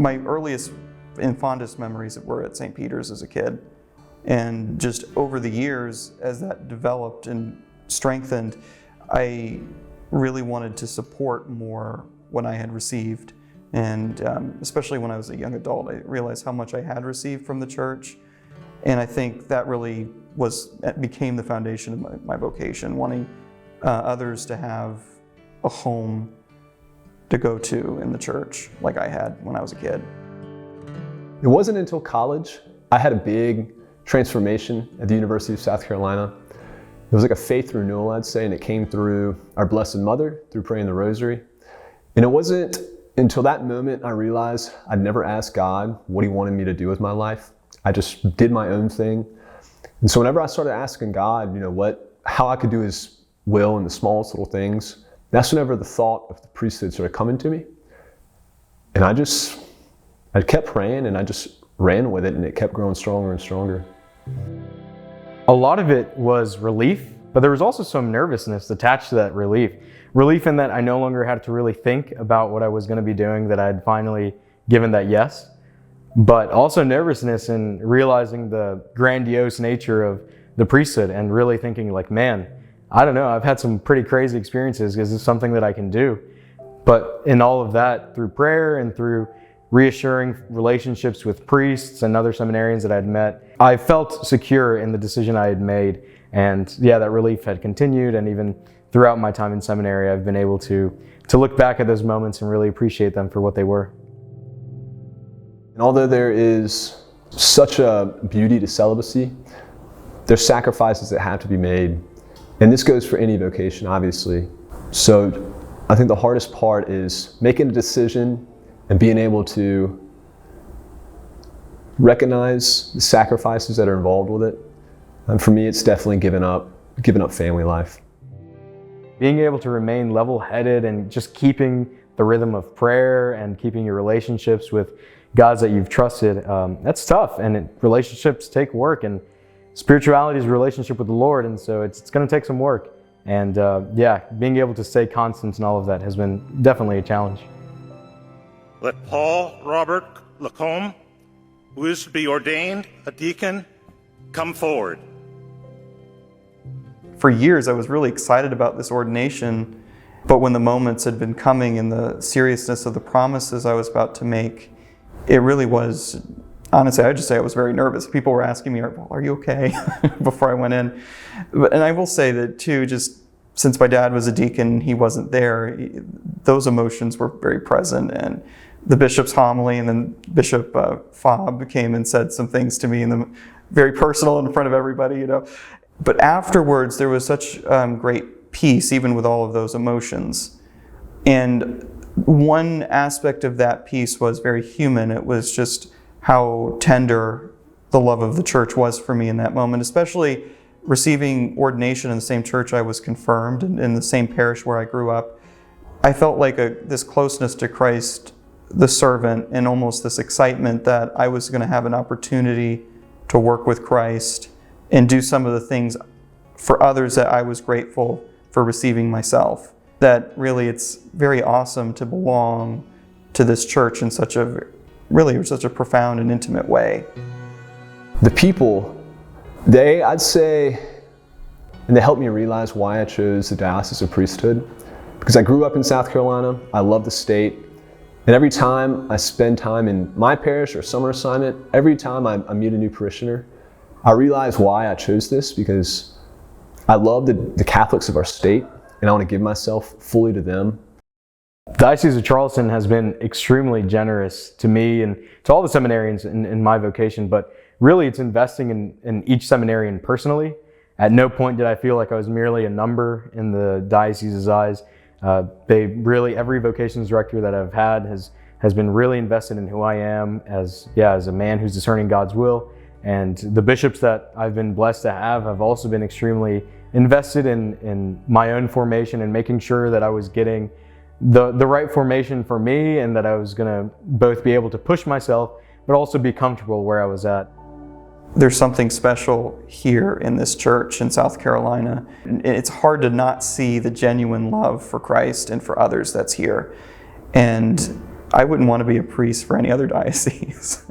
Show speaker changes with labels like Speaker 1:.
Speaker 1: My earliest and fondest memories were at St. Peter's as a kid. And just over the years, as that developed and strengthened, I really wanted to support more what I had received. And especially when I was a young adult, I realized how much I had received from the church. And I think that really became the foundation of my vocation, wanting others to have a home to go to in the church like I had when I was a kid.
Speaker 2: It wasn't until college I had a big transformation at the University of South Carolina. It was like a faith renewal, I'd say, and it came through our Blessed Mother, through praying the Rosary. And it wasn't until that moment I realized I'd never asked God what He wanted me to do with my life. I just did my own thing. And so whenever I started asking God, how I could do His will in the smallest little things, that's whenever the thought of the priesthood started coming to me. And I kept praying and I just ran with it, and it kept growing stronger and stronger.
Speaker 3: A lot of it was relief, but there was also some nervousness attached to that relief. Relief in that I no longer had to really think about what I was going to be doing, that I had finally given that yes. But also nervousness in realizing the grandiose nature of the priesthood and really thinking like, man, I don't know, I've had some pretty crazy experiences. Is this something that I can do? But in all of that, through prayer and through reassuring relationships with priests and other seminarians that I'd met, I felt secure in the decision I had made. And yeah, that relief had continued, and even throughout my time in seminary, I've been able to look back at those moments and really appreciate them for what they were.
Speaker 2: And although there is such a beauty to celibacy, there's sacrifices that have to be made. And this goes for any vocation, obviously. So I think the hardest part is making a decision and being able to recognize the sacrifices that are involved with it. And for me, it's definitely giving up family life.
Speaker 3: Being able to remain level-headed and just keeping the rhythm of prayer and keeping your relationships with gods that you've trusted, that's tough. And relationships take work, and spirituality is a relationship with the Lord, and so it's going to take some work. And being able to stay constant in all of that has been definitely a challenge.
Speaker 4: Let Paul Robert Lacombe, who is to be ordained a deacon, come forward.
Speaker 1: For years, I was really excited about this ordination, but when the moments had been coming and the seriousness of the promises I was about to make, it really was, honestly, I would just say I was very nervous. People were asking me, are you okay? before I went in. And I will say that too, just since my dad was a deacon, he wasn't there, those emotions were very present. And the bishop's homily, and then Bishop Fobb came and said some things to me, and very personal in front of everybody, But afterwards, there was such great peace, even with all of those emotions. And one aspect of that peace was very human. It was just how tender the love of the church was for me in that moment, especially receiving ordination in the same church I was confirmed, and in the same parish where I grew up. I felt like this closeness to Christ, the servant, and almost this excitement that I was going to have an opportunity to work with Christ and do some of the things for others that I was grateful for receiving myself. That really, it's very awesome to belong to this church in such a profound and intimate way.
Speaker 2: The people, I'd say, and they helped me realize why I chose the Diocese of Priesthood. Because I grew up in South Carolina, I love the state, and every time I spend time in my parish or summer assignment, every time I meet a new parishioner, I realize why I chose this, because I love the Catholics of our state, and I want to give myself fully to them.
Speaker 3: The Diocese of Charleston has been extremely generous to me and to all the seminarians in my vocation, but really it's investing in each seminarian personally. At no point did I feel like I was merely a number in the diocese's eyes. Every vocations director that I've had has been really invested in who I am as a man who's discerning God's will. And the bishops that I've been blessed to have also been extremely invested in my own formation and making sure that I was getting the right formation for me, and that I was going to both be able to push myself, but also be comfortable where I was at.
Speaker 1: There's something special here in this church in South Carolina. It's hard to not see the genuine love for Christ and for others that's here. And I wouldn't want to be a priest for any other diocese.